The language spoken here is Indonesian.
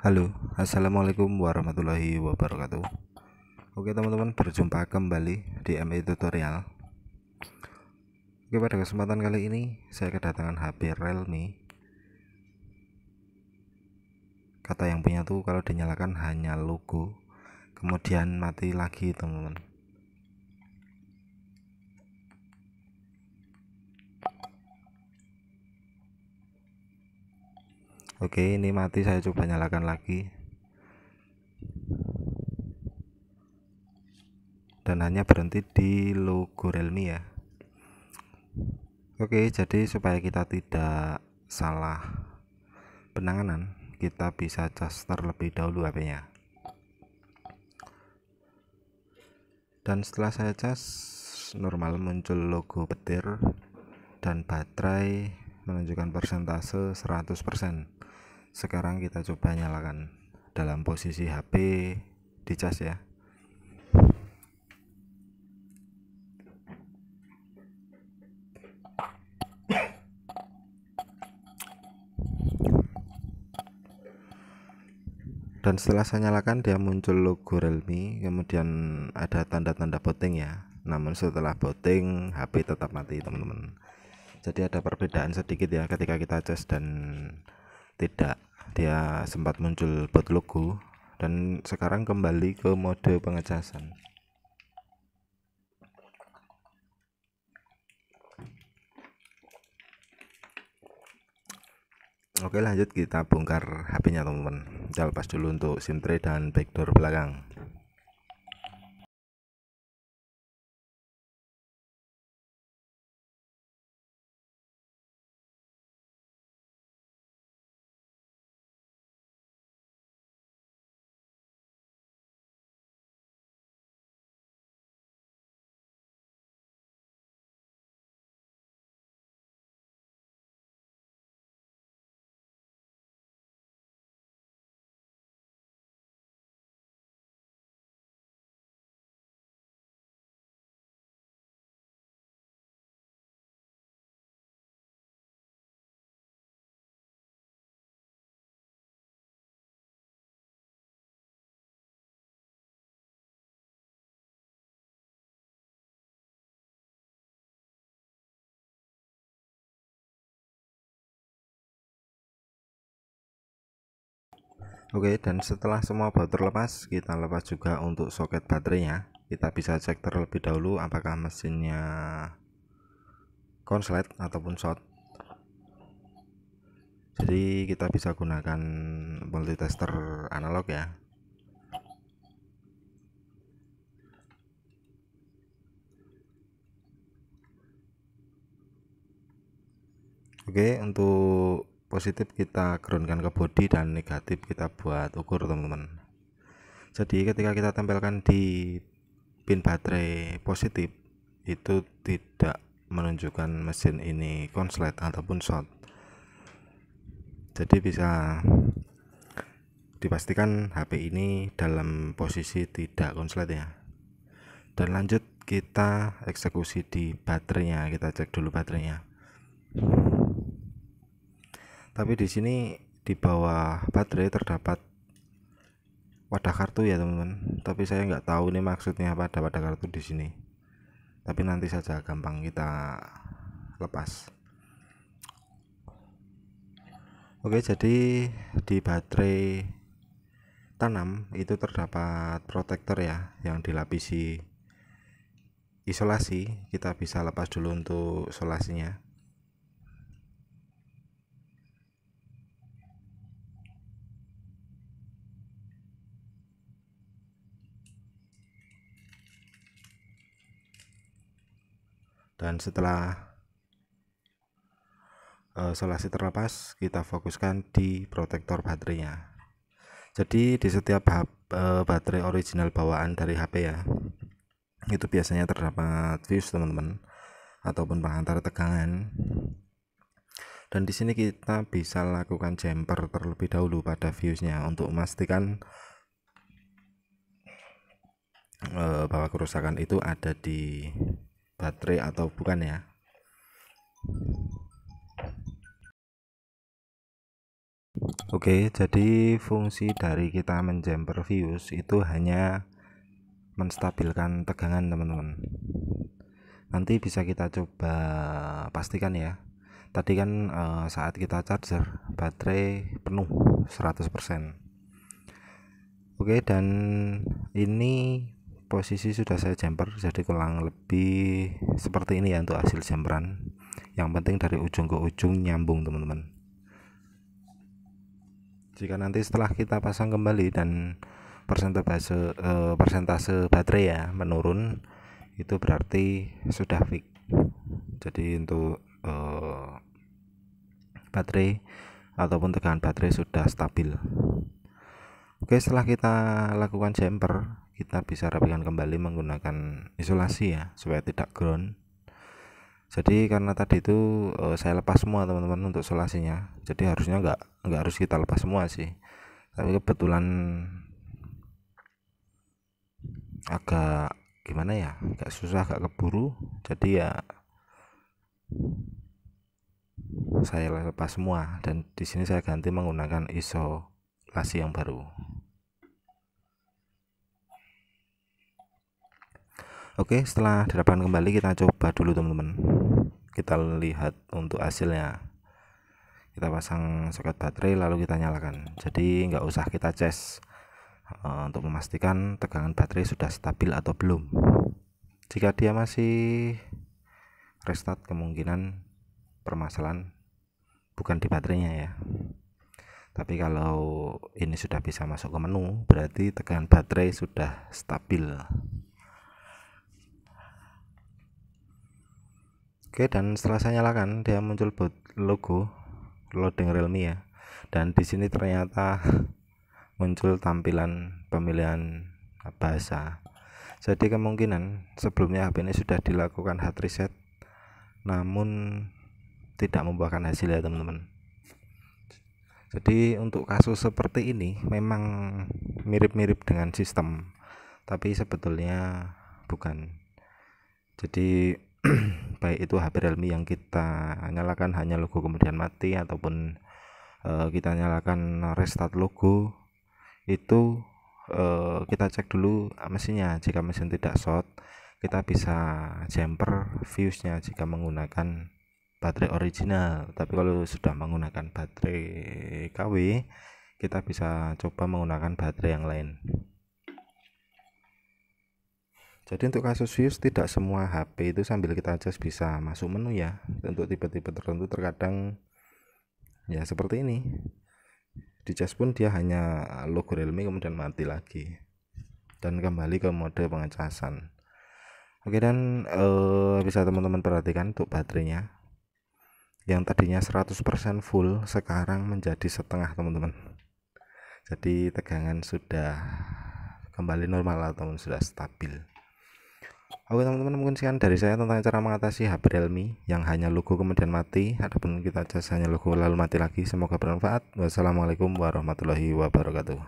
Halo, assalamualaikum warahmatullahi wabarakatuh. Oke teman-teman, berjumpa kembali di MI Tutorial. Oke, pada kesempatan kali ini saya kedatangan HP Realme. Kata yang punya tuh kalau dinyalakan hanya logo, kemudian mati lagi teman-teman. Oke, ini mati, saya coba nyalakan lagi. Dan hanya berhenti di logo Realme ya. Oke, jadi supaya kita tidak salah penanganan, kita bisa cas terlebih dahulu HP-nya. Dan setelah saya cas, normal muncul logo petir dan baterai menunjukkan persentase 100%. Sekarang kita coba nyalakan dalam posisi HP dicas ya. Dan setelah saya nyalakan, dia muncul logo Realme, kemudian ada tanda-tanda booting ya. Namun setelah booting, HP tetap mati teman-teman. Jadi ada perbedaan sedikit ya ketika kita cas dan tidak. Dia sempat muncul boot logo dan sekarang kembali ke mode pengecasan. Oke, lanjut kita bongkar HP-nya teman-teman. Kita lepas dulu untuk SIM tray dan backdoor belakang. Oke, dan setelah semua baut terlepas, kita lepas juga untuk soket baterainya. Kita bisa cek terlebih dahulu apakah mesinnya konslet ataupun short. Jadi kita bisa gunakan multitester analog ya. Oke, untuk positif kita groundkan ke body dan negatif kita buat ukur teman-teman. Jadi ketika kita tempelkan di pin baterai positif, itu tidak menunjukkan mesin ini konslet ataupun short. Jadi bisa dipastikan HP ini dalam posisi tidak konslet ya. Dan lanjut kita eksekusi di baterainya, kita cek dulu baterainya. Tapi di sini di bawah baterai terdapat wadah kartu ya teman-teman. Tapi saya nggak tahu ini maksudnya apa ada wadah kartu di sini. Tapi nanti saja gampang kita lepas. Oke, jadi di baterai tanam itu terdapat protektor ya yang dilapisi isolasi. Kita bisa lepas dulu untuk isolasinya. Dan setelah isolasi terlepas, kita fokuskan di protektor baterainya. Jadi di setiap baterai original bawaan dari HP ya, itu biasanya terdapat fuse teman-teman ataupun penghantar tegangan. Dan di sini kita bisa lakukan jumper terlebih dahulu pada fuse-nya untuk memastikan bahwa kerusakan itu ada di baterai atau bukan ya. Oke, jadi fungsi dari kita menjumper fuse itu hanya menstabilkan tegangan teman-teman. Nanti bisa kita coba pastikan ya. Tadi kan saat kita charger baterai penuh 100%. Oke, dan ini posisi sudah saya jumper, jadi kurang lebih seperti ini ya untuk hasil jumperan. Yang penting dari ujung ke ujung nyambung teman-teman. Jika nanti setelah kita pasang kembali dan persentase baterai ya menurun, itu berarti sudah fix. Jadi untuk baterai ataupun tegangan baterai sudah stabil. Oke, setelah kita lakukan jumper, kita bisa rapikan kembali menggunakan isolasi ya supaya tidak ground. Jadi karena tadi itu saya lepas semua teman-teman untuk isolasinya, jadi harusnya nggak harus kita lepas semua sih, tapi kebetulan agak gimana ya, agak susah, agak keburu, jadi ya saya lepas semua dan di sini saya ganti menggunakan isolasi yang baru. Oke, setelah dirapikan kembali kita coba dulu teman-teman, kita lihat untuk hasilnya. Kita pasang soket baterai lalu kita nyalakan, jadi nggak usah kita cas untuk memastikan tegangan baterai sudah stabil atau belum. Jika dia masih restart, kemungkinan permasalahan bukan di baterainya ya, tapi kalau ini sudah bisa masuk ke menu berarti tegangan baterai sudah stabil. Oke, dan setelah saya nyalakan dia muncul logo loading Realme ya, dan di sini ternyata muncul tampilan pemilihan bahasa. Jadi kemungkinan sebelumnya HP ini sudah dilakukan hard reset namun tidak membuahkan hasil ya teman-teman. Jadi untuk kasus seperti ini memang mirip-mirip dengan sistem, tapi sebetulnya bukan. Jadi baik itu HP Realme yang kita nyalakan hanya logo kemudian mati, ataupun kita nyalakan restart logo, itu kita cek dulu mesinnya. Jika mesin tidak short, kita bisa jumper fuse nya jika menggunakan baterai original, tapi kalau sudah menggunakan baterai KW, kita bisa coba menggunakan baterai yang lain. Jadi untuk kasus fuse tidak semua HP itu sambil kita cas bisa masuk menu ya. Untuk tipe-tipe tertentu terkadang ya seperti ini, di cas pun dia hanya logo Realme kemudian mati lagi dan kembali ke mode pengecasan. Oke, dan bisa teman-teman perhatikan untuk baterainya yang tadinya 100% full sekarang menjadi setengah teman-teman. Jadi tegangan sudah kembali normal atau sudah stabil. Oke teman-teman, mungkin sekian dari saya tentang cara mengatasi HP Realme yang hanya logo kemudian mati, adapun kita cas hanya logo lalu mati lagi. Semoga bermanfaat. Wassalamualaikum warahmatullahi wabarakatuh.